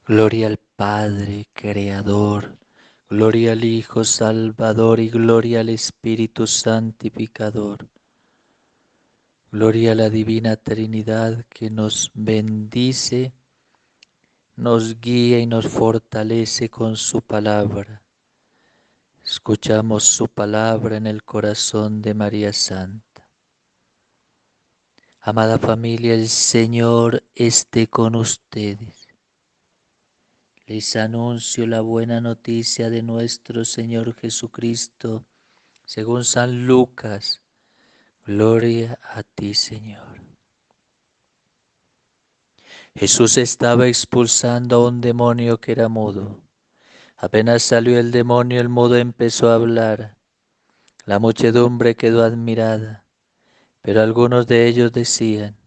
Gloria al Padre, Creador, gloria al Hijo, Salvador, y gloria al Espíritu Santificador. Gloria a la Divina Trinidad que nos bendice, nos guía y nos fortalece con su palabra. Escuchamos su palabra en el corazón de María Santa. Amada familia, el Señor esté con ustedes. Les anuncio la buena noticia de nuestro Señor Jesucristo, según San Lucas. Gloria a ti, Señor. Jesús estaba expulsando a un demonio que era mudo. Apenas salió el demonio, el mudo empezó a hablar. La muchedumbre quedó admirada, pero algunos de ellos decían: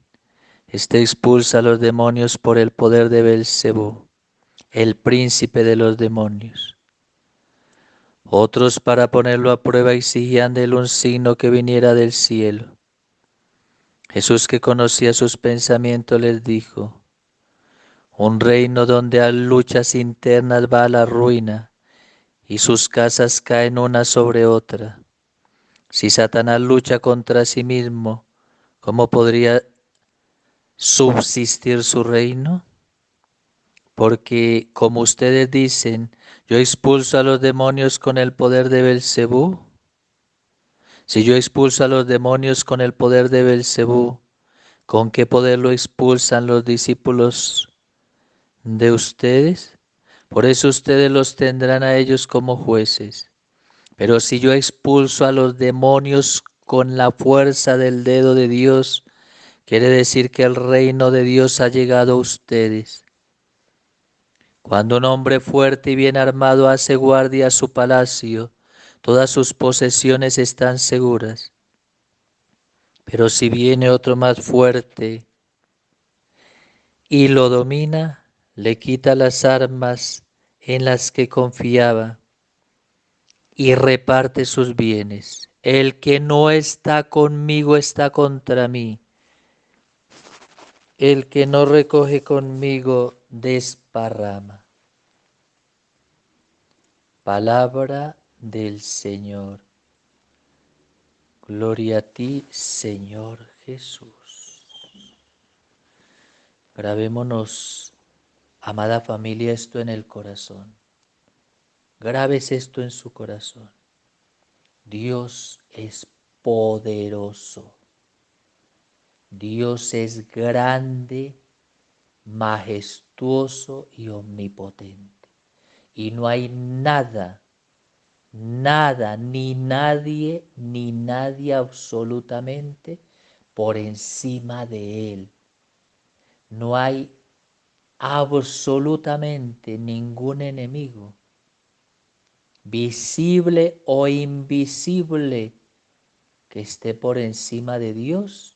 Este expulsa a los demonios por el poder de Belcebú, el príncipe de los demonios. Otros, para ponerlo a prueba, exigían de él un signo que viniera del cielo. Jesús, que conocía sus pensamientos, les dijo: Un reino donde hay luchas internas va a la ruina y sus casas caen una sobre otra. Si Satanás lucha contra sí mismo, ¿cómo podría subsistir su reino? Porque, como ustedes dicen, yo expulso a los demonios con el poder de Belcebú. Si yo expulso a los demonios con el poder de Belcebú, ¿con qué poder lo expulsan los discípulos de ustedes? Por eso ustedes los tendrán a ellos como jueces. Pero si yo expulso a los demonios con la fuerza del dedo de Dios, quiere decir que el reino de Dios ha llegado a ustedes. Cuando un hombre fuerte y bien armado hace guardia a su palacio, todas sus posesiones están seguras. Pero si viene otro más fuerte y lo domina, le quita las armas en las que confiaba y reparte sus bienes. El que no está conmigo está contra mí. El que no recoge conmigo desparrama. Palabra del Señor. Gloria a ti, Señor Jesús. Grabémonos, amada familia, esto en el corazón. Grabes esto en su corazón. Dios es poderoso. Dios es grande, majestuoso y omnipotente. Y no hay nada, ni nadie absolutamente por encima de Él. No hay absolutamente ningún enemigo, visible o invisible, que esté por encima de Dios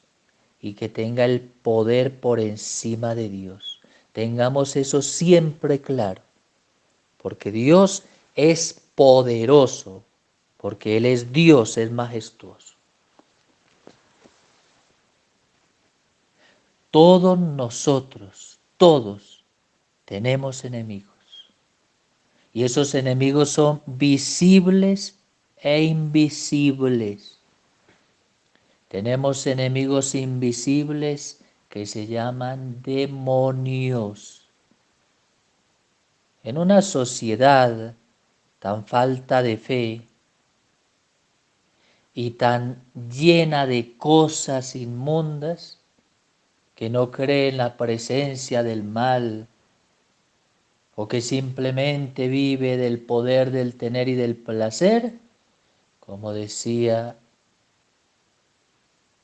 y que tenga el poder por encima de Dios. Tengamos eso siempre claro, porque Dios es poderoso, porque Él es Dios, es majestuoso. Todos nosotros, todos, tenemos enemigos. Y esos enemigos son visibles e invisibles. Tenemos enemigos invisibles que se llaman demonios. En una sociedad tan falta de fe y tan llena de cosas inmundas, que no cree en la presencia del mal, o que simplemente vive del poder del tener y del placer, como decía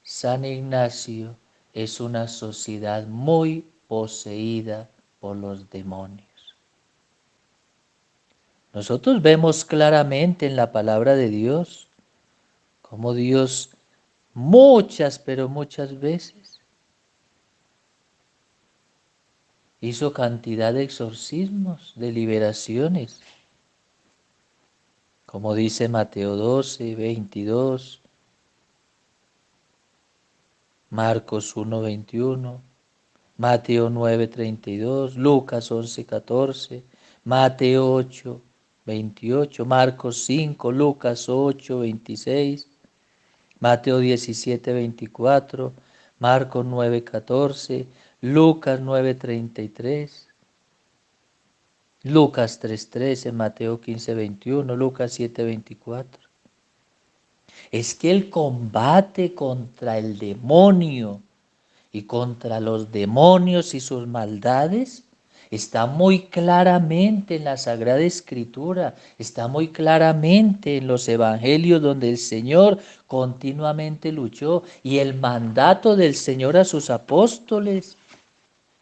San Ignacio, es una sociedad muy poseída por los demonios. Nosotros vemos claramente en la palabra de Dios cómo Dios muchas, pero muchas veces hizo cantidad de exorcismos, de liberaciones, como dice Mateo 12, 22, Marcos 1, 21. Mateo 9:32, Lucas 11:14, Mateo 8:28, Marcos 5, Lucas 8:26, Mateo 17:24, Marcos 9:14, Lucas 9:33, Lucas 3:13, Mateo 15:21, Lucas 7:24. Es que el combate contra el demonio y contra los demonios y sus maldades está muy claramente en la Sagrada Escritura, está muy claramente en los evangelios donde el Señor continuamente luchó, y el mandato del Señor a sus apóstoles: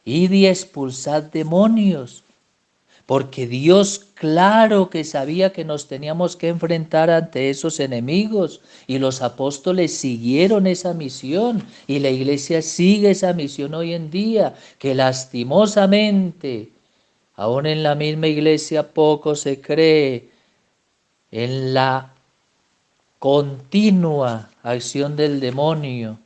id y expulsad demonios. Porque Dios, claro que sabía que nos teníamos que enfrentar ante esos enemigos, y los apóstoles siguieron esa misión, y la iglesia sigue esa misión hoy en día, que lastimosamente, aún en la misma iglesia, poco se cree en la continua acción del demonio.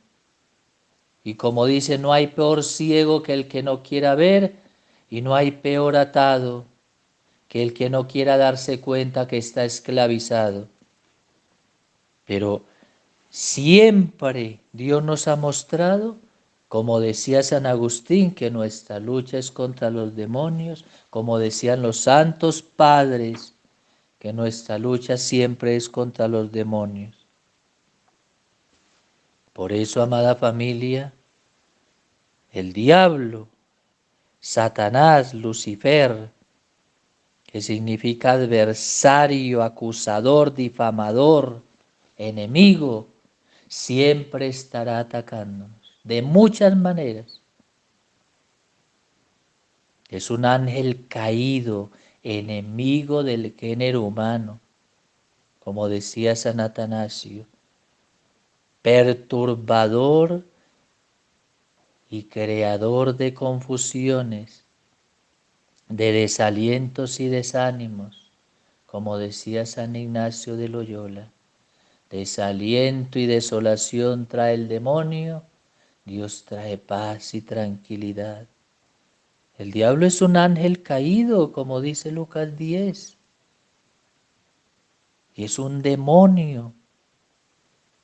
Y como dice, no hay peor ciego que el que no quiera ver, y no hay peor atado que el que no quiera darse cuenta que está esclavizado. Pero siempre Dios nos ha mostrado, como decía San Agustín, que nuestra lucha es contra los demonios, como decían los santos padres, que nuestra lucha siempre es contra los demonios. Por eso, amada familia, el diablo, Satanás, Lucifer, que significa adversario, acusador, difamador, enemigo, siempre estará atacándonos de muchas maneras. Es un ángel caído, enemigo del género humano, como decía San Atanasio, perturbador y creador de confusiones, de desalientos y desánimos, como decía San Ignacio de Loyola. Desaliento y desolación trae el demonio, Dios trae paz y tranquilidad. El diablo es un ángel caído, como dice Lucas 10, y es un demonio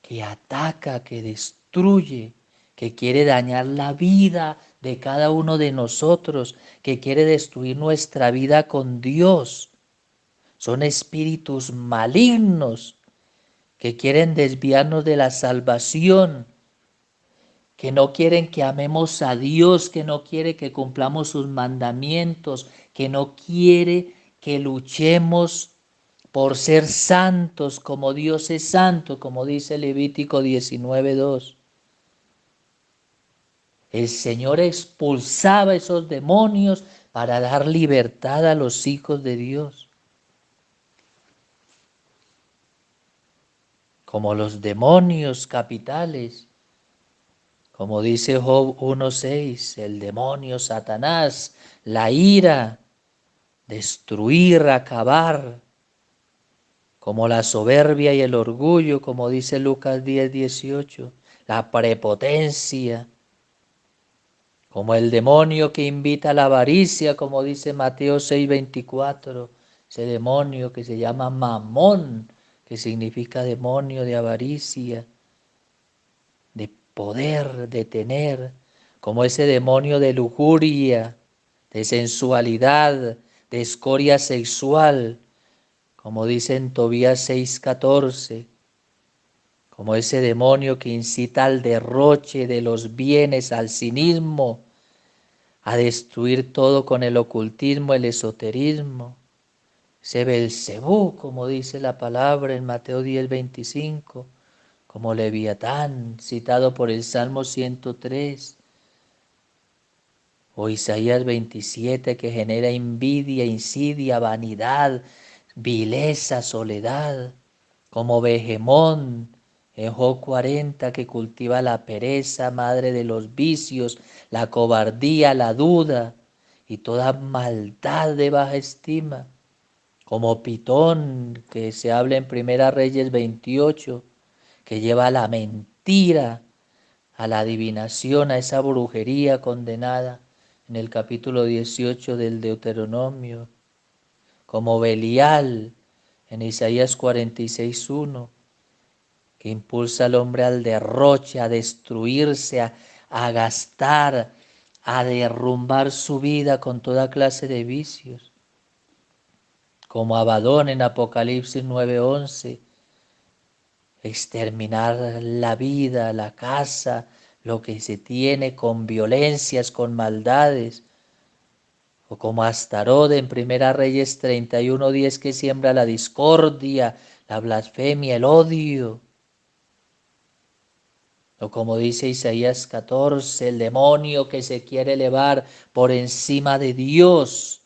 que ataca, que destruye, que quiere dañar la vida de cada uno de nosotros, que quiere destruir nuestra vida con Dios. Son espíritus malignos que quieren desviarnos de la salvación, que no quieren que amemos a Dios, que no quiere que cumplamos sus mandamientos, que no quiere que luchemos por ser santos como Dios es santo, como dice Levítico 19:2. El Señor expulsaba esos demonios para dar libertad a los hijos de Dios. Como los demonios capitales, como dice Job 1:6, el demonio Satanás, la ira, destruir, acabar, como la soberbia y el orgullo, como dice Lucas 10:18, la prepotencia, como el demonio que invita a la avaricia, como dice Mateo 6:24, ese demonio que se llama Mamón, que significa demonio de avaricia, de poder, de tener, como ese demonio de lujuria, de sensualidad, de escoria sexual, como dice en Tobías 6:14, como ese demonio que incita al derroche de los bienes, al cinismo, a destruir todo con el ocultismo, el esoterismo. Ese Belcebú, como dice la palabra en Mateo 10:25, como Leviatán, citado por el Salmo 103, o Isaías 27, que genera envidia, insidia, vanidad, vileza, soledad, como Begemón en Job 40, que cultiva la pereza, madre de los vicios, la cobardía, la duda y toda maldad de baja estima, como Pitón, que se habla en Primera Reyes 28, que lleva la mentira a la adivinación, a esa brujería condenada en el capítulo 18 del Deuteronomio, como Belial en Isaías 46:1, que impulsa al hombre al derroche, a destruirse, a gastar, a derrumbar su vida con toda clase de vicios, como Abadón en Apocalipsis 9:11, exterminar la vida, la casa, lo que se tiene con violencias, con maldades, o como Astarot en Primera Reyes 31:10, que siembra la discordia, la blasfemia, el odio. O como dice Isaías 14, el demonio que se quiere elevar por encima de Dios.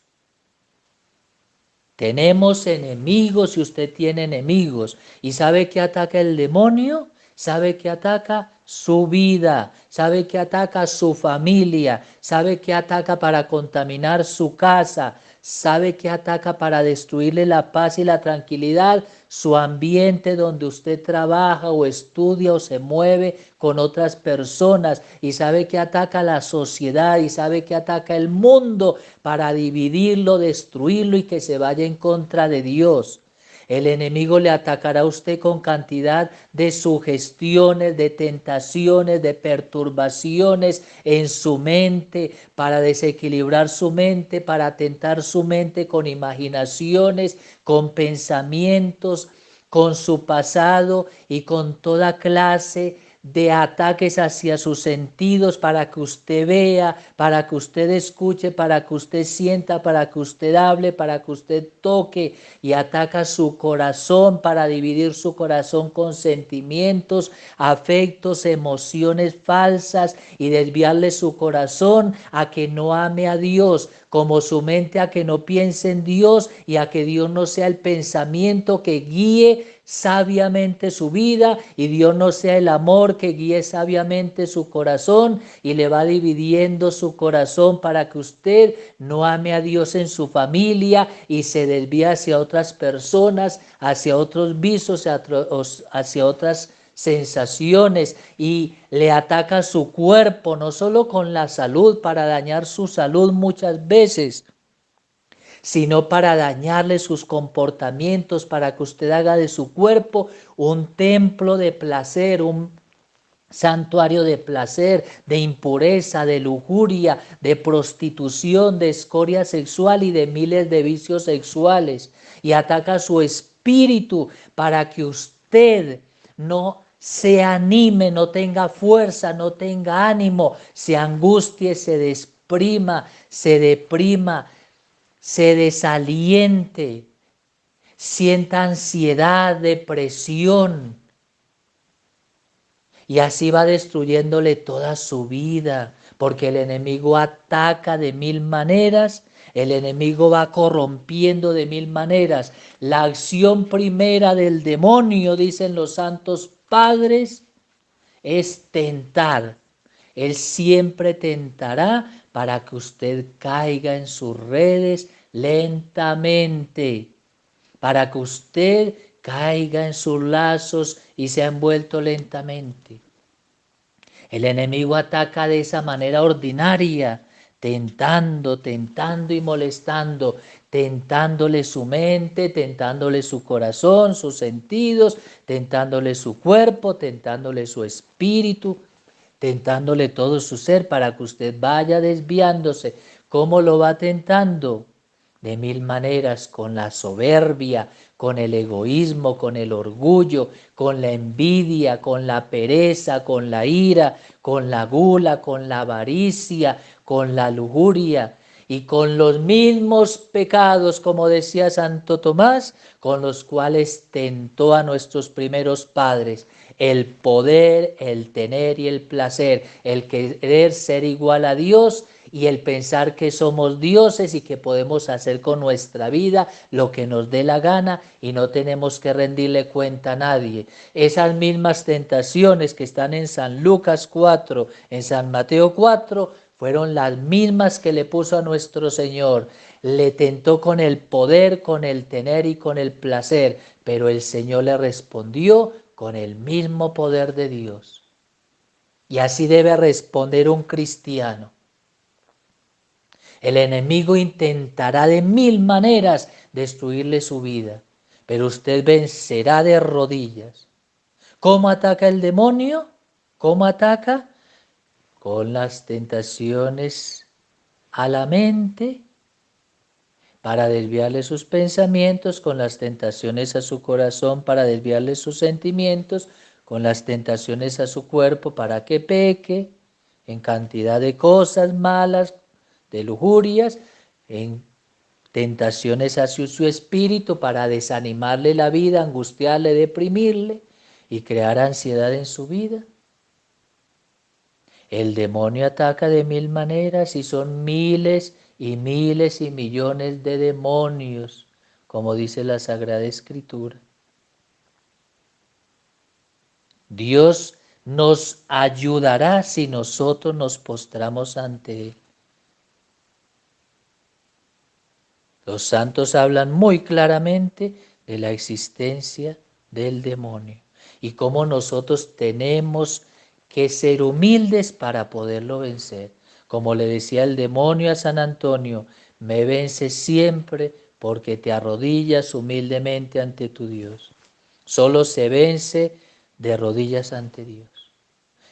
Tenemos enemigos y usted tiene enemigos. ¿Y sabe qué ataca el demonio? ¿Sabe que ataca su vida? ¿Sabe que ataca su familia? ¿Sabe que ataca para contaminar su casa? ¿Sabe que ataca para destruirle la paz y la tranquilidad? Su ambiente donde usted trabaja o estudia o se mueve con otras personas. Y sabe que ataca la sociedad y sabe que ataca el mundo para dividirlo, destruirlo y que se vaya en contra de Dios. El enemigo le atacará a usted con cantidad de sugestiones, de tentaciones, de perturbaciones en su mente, para desequilibrar su mente, para tentar su mente con imaginaciones, con pensamientos, con su pasado y con toda clase de ataques hacia sus sentidos para que usted vea, para que usted escuche, para que usted sienta, para que usted hable, para que usted toque, y ataca su corazón para dividir su corazón con sentimientos, afectos, emociones falsas y desviarle su corazón a que no ame a Dios, como su mente a que no piense en Dios y a que Dios no sea el pensamiento que guíe sabiamente su vida, y Dios no sea el amor que guíe sabiamente su corazón, y le va dividiendo su corazón para que usted no ame a Dios en su familia y se desvíe hacia otras personas, hacia otros vicios, hacia otras sensaciones, y le ataca su cuerpo, no solo con la salud, para dañar su salud muchas veces, sino para dañarle sus comportamientos, para que usted haga de su cuerpo un templo de placer, un santuario de placer, de impureza, de lujuria, de prostitución, de escoria sexual y de miles de vicios sexuales. Y ataca su espíritu para que usted no se anime, no tenga fuerza, no tenga ánimo, se angustie, se desprima, se deprima, se desaliente, sienta ansiedad, depresión, y así va destruyéndole toda su vida, porque el enemigo ataca de mil maneras, el enemigo va corrompiendo de mil maneras. La acción primera del demonio, dicen los santos padres, es tentar. Él siempre tentará para que usted caiga en sus redes lentamente, para que usted caiga en sus lazos y sea envuelto lentamente. El enemigo ataca de esa manera ordinaria, tentando y molestando, tentándole su mente, tentándole su corazón, sus sentidos, tentándole su cuerpo, tentándole su espíritu, tentándole todo su ser para que usted vaya desviándose. ¿Cómo lo va tentando? De mil maneras, con la soberbia, con el egoísmo, con el orgullo, con la envidia, con la pereza, con la ira, con la gula, con la avaricia, con la lujuria y con los mismos pecados, como decía Santo Tomás, con los cuales tentó a nuestros primeros padres: el poder, el tener y el placer, el querer ser igual a Dios y el pensar que somos dioses y que podemos hacer con nuestra vida lo que nos dé la gana y no tenemos que rendirle cuenta a nadie. Esas mismas tentaciones que están en San Lucas 4, en San Mateo 4, fueron las mismas que le puso a nuestro Señor. Le tentó con el poder, con el tener y con el placer, pero el Señor le respondió con el mismo poder de Dios. Y así debe responder un cristiano. El enemigo intentará de 1000 maneras destruirle su vida, pero usted vencerá de rodillas. ¿Cómo ataca el demonio? ¿Cómo ataca? Con las tentaciones a la mente para desviarle sus pensamientos, con las tentaciones a su corazón para desviarle sus sentimientos, con las tentaciones a su cuerpo para que peque en cantidad de cosas malas, de lujurias, en tentaciones hacia su espíritu para desanimarle la vida, angustiarle, deprimirle y crear ansiedad en su vida. El demonio ataca de 1000 maneras y son miles y miles y millones de demonios, como dice la Sagrada Escritura. Dios nos ayudará si nosotros nos postramos ante Él. Los santos hablan muy claramente de la existencia del demonio y cómo nosotros tenemos que ser humildes para poderlo vencer. Como le decía el demonio a San Antonio, me vences siempre porque te arrodillas humildemente ante tu Dios. Solo se vence de rodillas ante Dios.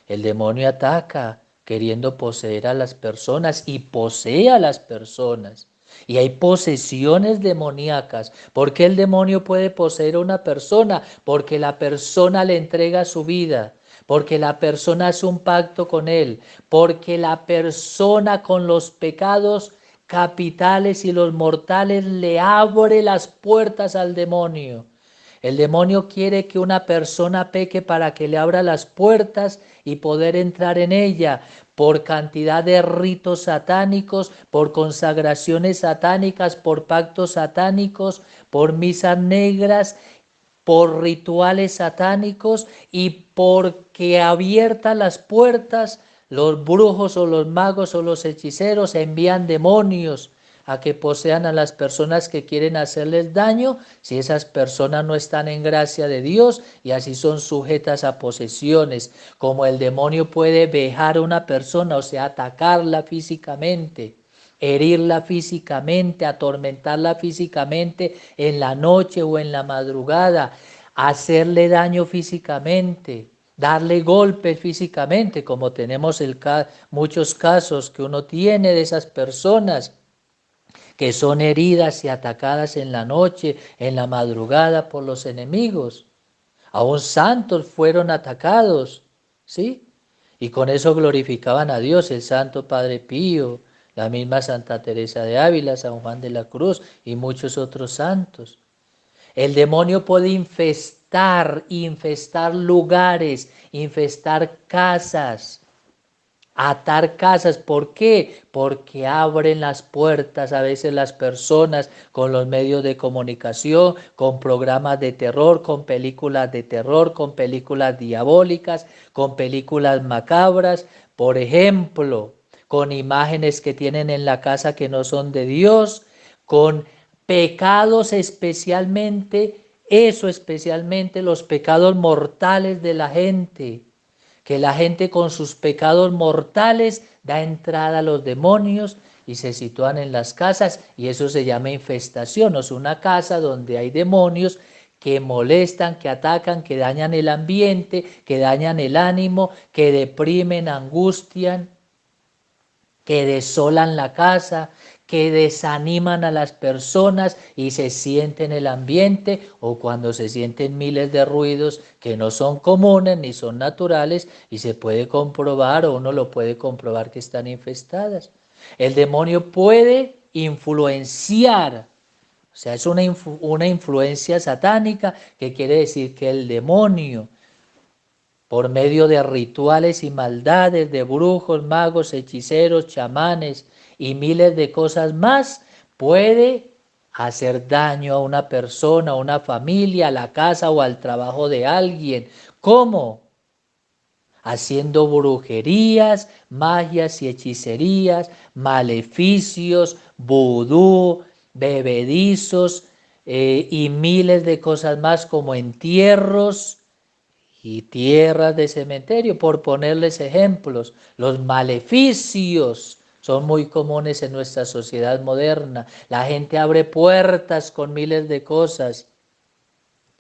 El demonio ataca queriendo poseer a las personas y posee a las personas. Y hay posesiones demoníacas. ¿Por qué el demonio puede poseer a una persona? Porque la persona le entrega su vida, porque la persona hace un pacto con él, porque la persona con los pecados capitales y los mortales le abre las puertas al demonio. El demonio quiere que una persona peque para que le abra las puertas y poder entrar en ella por cantidad de ritos satánicos, por consagraciones satánicas, por pactos satánicos, por misas negras, por rituales satánicos y porque abiertas las puertas, los brujos o los magos o los hechiceros envían demonios a que posean a las personas que quieren hacerles daño, si esas personas no están en gracia de Dios y así son sujetas a posesiones. Como el demonio puede vejar a una persona, o sea, atacarla físicamente, herirla físicamente, atormentarla físicamente en la noche o en la madrugada, hacerle daño físicamente, darle golpes físicamente, como tenemos muchos casos que uno tiene de esas personas que son heridas y atacadas en la noche, en la madrugada por los enemigos. Aún santos fueron atacados, ¿sí? Y con eso glorificaban a Dios, el Santo Padre Pío, la misma Santa Teresa de Ávila, San Juan de la Cruz y muchos otros santos. El demonio puede infestar lugares, infestar casas, atar casas. ¿Por qué? Porque abren las puertas a veces las personas con los medios de comunicación, con programas de terror, con películas de terror, con películas diabólicas, con películas macabras, por ejemplo, con imágenes que tienen en la casa que no son de Dios, con pecados especialmente, especialmente los pecados mortales de la gente, que la gente con sus pecados mortales da entrada a los demonios y se sitúan en las casas, y eso se llama infestación. O sea, una casa donde hay demonios que molestan, que atacan, que dañan el ambiente, que dañan el ánimo, que deprimen, angustian, que desolan la casa, que desaniman a las personas y se siente en el ambiente, o cuando se sienten miles de ruidos que no son comunes ni son naturales y se puede comprobar, o uno lo puede comprobar, que están infestadas. El demonio puede influenciar, o sea, es una influencia satánica, que quiere decir que el demonio, por medio de rituales y maldades de brujos, magos, hechiceros, chamanes y miles de cosas más, puede hacer daño a una persona, a una familia, a la casa o al trabajo de alguien. ¿Cómo? Haciendo brujerías, magias y hechicerías, maleficios, vudú, bebedizos y miles de cosas más, como entierros y tierras de cementerio, por ponerles ejemplos. Los maleficios son muy comunes en nuestra sociedad moderna. La gente abre puertas con miles de cosas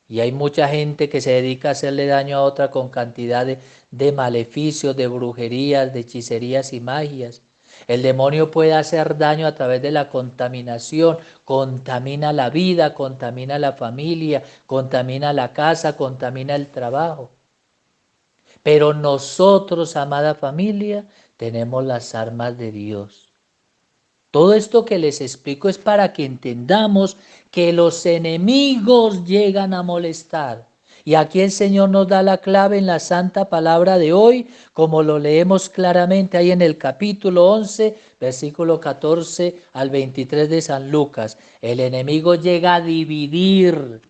y hay mucha gente que se dedica a hacerle daño a otra con cantidad de maleficios, de brujerías, de hechicerías y magias. El demonio puede hacer daño a través de la contaminación, contamina la vida, contamina la familia, contamina la casa, contamina el trabajo. Pero nosotros, amada familia, tenemos las armas de Dios. Todo esto que les explico es para que entendamos que los enemigos llegan a molestar. Y aquí el Señor nos da la clave en la santa palabra de hoy, como lo leemos claramente ahí en el capítulo 11, versículo 14 al 23 de San Lucas. El enemigo llega a dividir.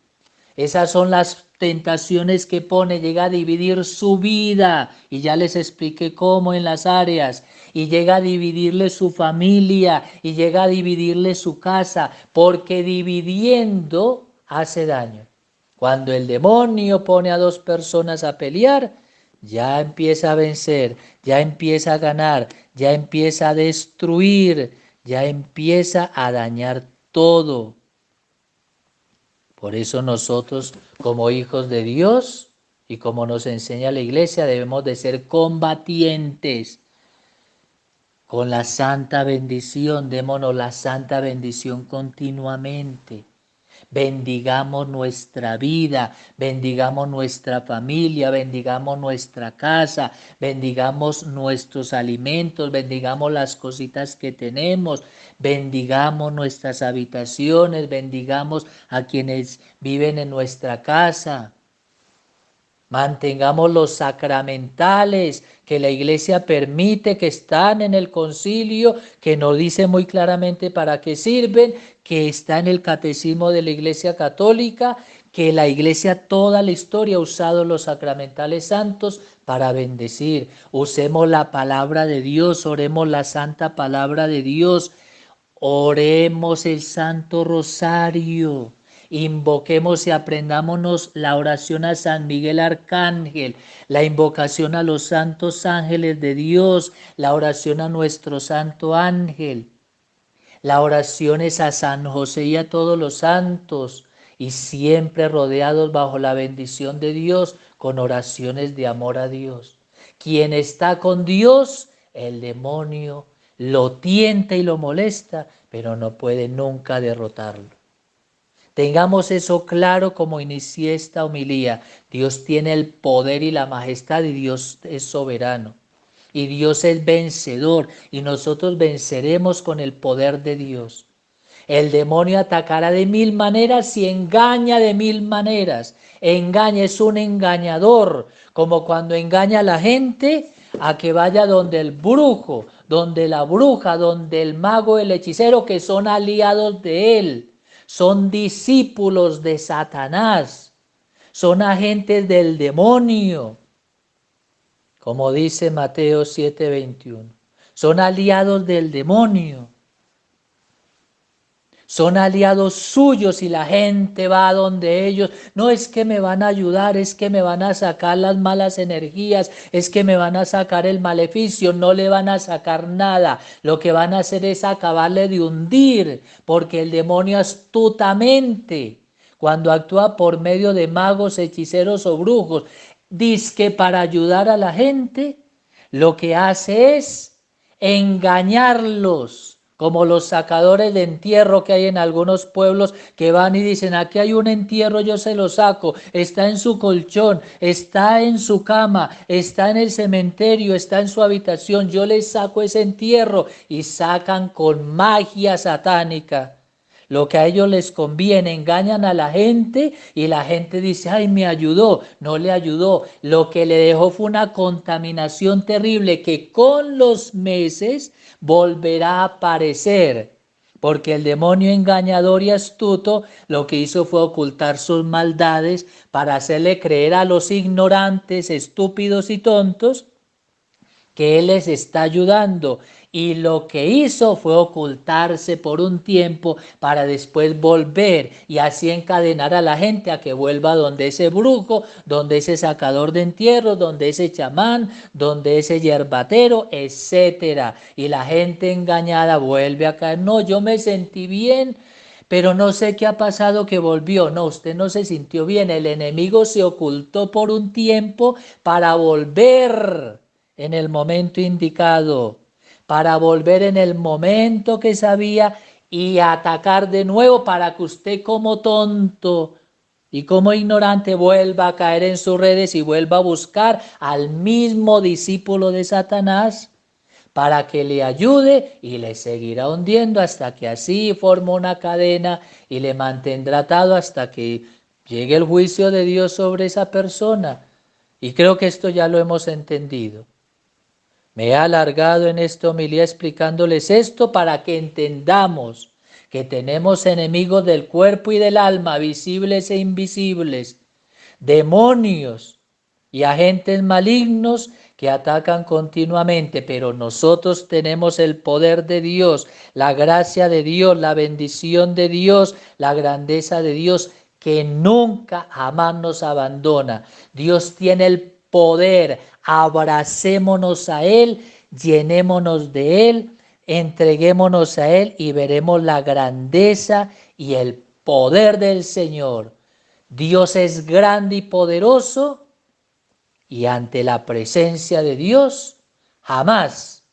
Esas son las tentaciones que pone, llega a dividir su vida, y ya les expliqué cómo en las áreas, y llega a dividirle su familia, y llega a dividirle su casa, porque dividiendo hace daño. Cuando el demonio pone a dos personas a pelear, ya empieza a vencer, ya empieza a ganar, ya empieza a destruir, ya empieza a dañar todo. Por eso nosotros, como hijos de Dios, y como nos enseña la iglesia, debemos de ser combatientes con la santa bendición. Démonos la santa bendición continuamente. Bendigamos nuestra vida, bendigamos nuestra familia, bendigamos nuestra casa, bendigamos nuestros alimentos, bendigamos las cositas que tenemos, bendigamos nuestras habitaciones, bendigamos a quienes viven en nuestra casa. Mantengamos los sacramentales que la iglesia permite, que están en el concilio, que nos dice muy claramente para qué sirven, que está en el catecismo de la iglesia católica, que la iglesia toda la historia ha usado los sacramentales santos para bendecir. Usemos la palabra de Dios, oremos la santa palabra de Dios, oremos el Santo Rosario. Invoquemos y aprendámonos la oración a San Miguel Arcángel, la invocación a los santos ángeles de Dios, la oración a nuestro santo ángel, la oración es a San José y a todos los santos, y siempre rodeados bajo la bendición de Dios con oraciones de amor a Dios. Quien está con Dios, el demonio lo tienta y lo molesta, pero no puede nunca derrotarlo. Tengamos eso claro como inicié esta homilía. Dios tiene el poder y la majestad, y Dios es soberano. Y Dios es vencedor, y nosotros venceremos con el poder de Dios. El demonio atacará de mil maneras y engaña de mil maneras. Engaña, es un engañador, como cuando engaña a la gente a que vaya donde el brujo, donde la bruja, donde el mago, el hechicero, que son aliados de él. Son discípulos de Satanás, son agentes del demonio, como dice Mateo 7:21. Son aliados del demonio, son aliados suyos, y la gente va a donde ellos. No es que me van a ayudar, es que me van a sacar las malas energías, es que me van a sacar el maleficio. No le van a sacar nada. Lo que van a hacer es acabarle de hundir, porque el demonio astutamente, cuando actúa por medio de magos, hechiceros o brujos, dizque para ayudar a la gente, lo que hace es engañarlos, como los sacadores de entierro que hay en algunos pueblos, que van y dicen: aquí hay un entierro, yo se lo saco, está en su colchón, está en su cama, está en el cementerio, está en su habitación, yo les saco ese entierro, y sacan con magia satánica lo que a ellos les conviene. Engañan a la gente, y la gente dice: ay, me ayudó. No le ayudó, lo que le dejó fue una contaminación terrible que con los meses volverá a aparecer, porque el demonio engañador y astuto lo que hizo fue ocultar sus maldades para hacerle creer a los ignorantes, estúpidos y tontos que él les está ayudando, y lo que hizo fue ocultarse por un tiempo para después volver y así encadenar a la gente a que vuelva donde ese brujo, donde ese sacador de entierros, donde ese chamán, donde ese yerbatero, etcétera. Y la gente engañada vuelve a caer. No, yo me sentí bien, pero no sé qué ha pasado que volvió. No, usted no se sintió bien. El enemigo se ocultó por un tiempo para volver en el momento indicado, para volver en el momento que sabía y atacar de nuevo para que usted como tonto y como ignorante vuelva a caer en sus redes y vuelva a buscar al mismo discípulo de Satanás para que le ayude y le seguirá hundiendo hasta que así forma una cadena y le mantendrá atado hasta que llegue el juicio de Dios sobre esa persona. Y creo que esto ya lo hemos entendido. Me he alargado en esta homilía explicándoles esto para que entendamos que tenemos enemigos del cuerpo y del alma, visibles e invisibles, demonios y agentes malignos que atacan continuamente, pero nosotros tenemos el poder de Dios, la gracia de Dios, la bendición de Dios, la grandeza de Dios, que nunca jamás nos abandona. Dios tiene el poder, abracémonos a Él, llenémonos de Él, entreguémonos a Él y veremos la grandeza y el poder del Señor. Dios es grande y poderoso y ante la presencia de Dios jamás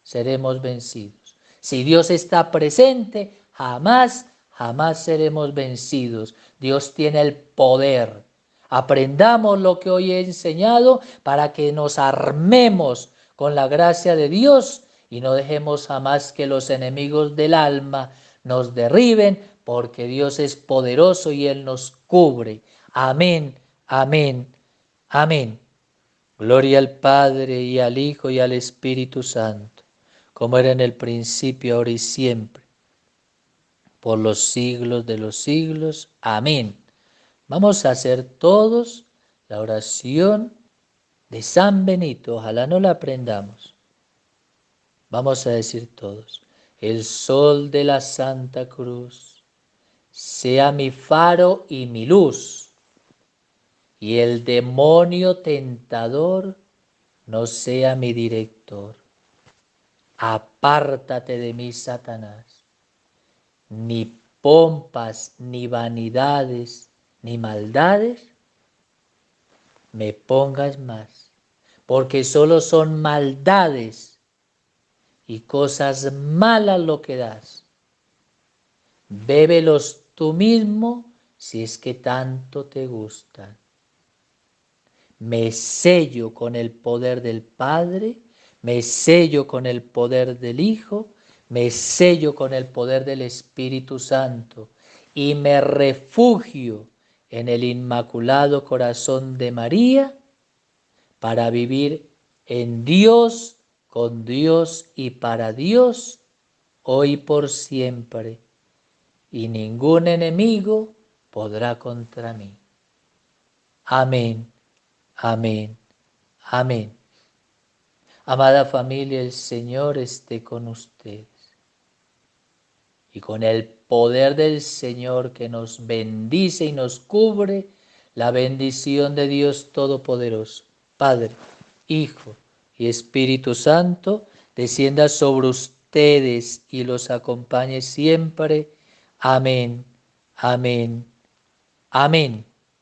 seremos vencidos. Si Dios está presente, jamás seremos vencidos. Dios tiene el poder. Aprendamos lo que hoy he enseñado para que nos armemos con la gracia de Dios y no dejemos jamás que los enemigos del alma nos derriben, porque Dios es poderoso y Él nos cubre. Amén, amén, amén. Gloria al Padre y al Hijo y al Espíritu Santo, como era en el principio, ahora y siempre, por los siglos de los siglos. Amén. Vamos a hacer todos la oración de San Benito. Ojalá no la aprendamos. Vamos a decir todos: el sol de la Santa Cruz sea mi faro y mi luz, y el demonio tentador no sea mi director. Apártate de mí, Satanás. Ni pompas, ni vanidades, ni maldades me pongas más, porque solo son maldades y cosas malas lo que das. Bébelos tú mismo si es que tanto te gustan. Me sello con el poder del Padre, me sello con el poder del Hijo, me sello con el poder del Espíritu Santo y me refugio en el Inmaculado Corazón de María para vivir en Dios, con Dios y para Dios, hoy por siempre. Y ningún enemigo podrá contra mí. Amén, amén, amén. Amada familia, el Señor esté con ustedes. Y con el poder del Señor que nos bendice y nos cubre, la bendición de Dios Todopoderoso, Padre, Hijo y Espíritu Santo, descienda sobre ustedes y los acompañe siempre. Amén, amén, amén.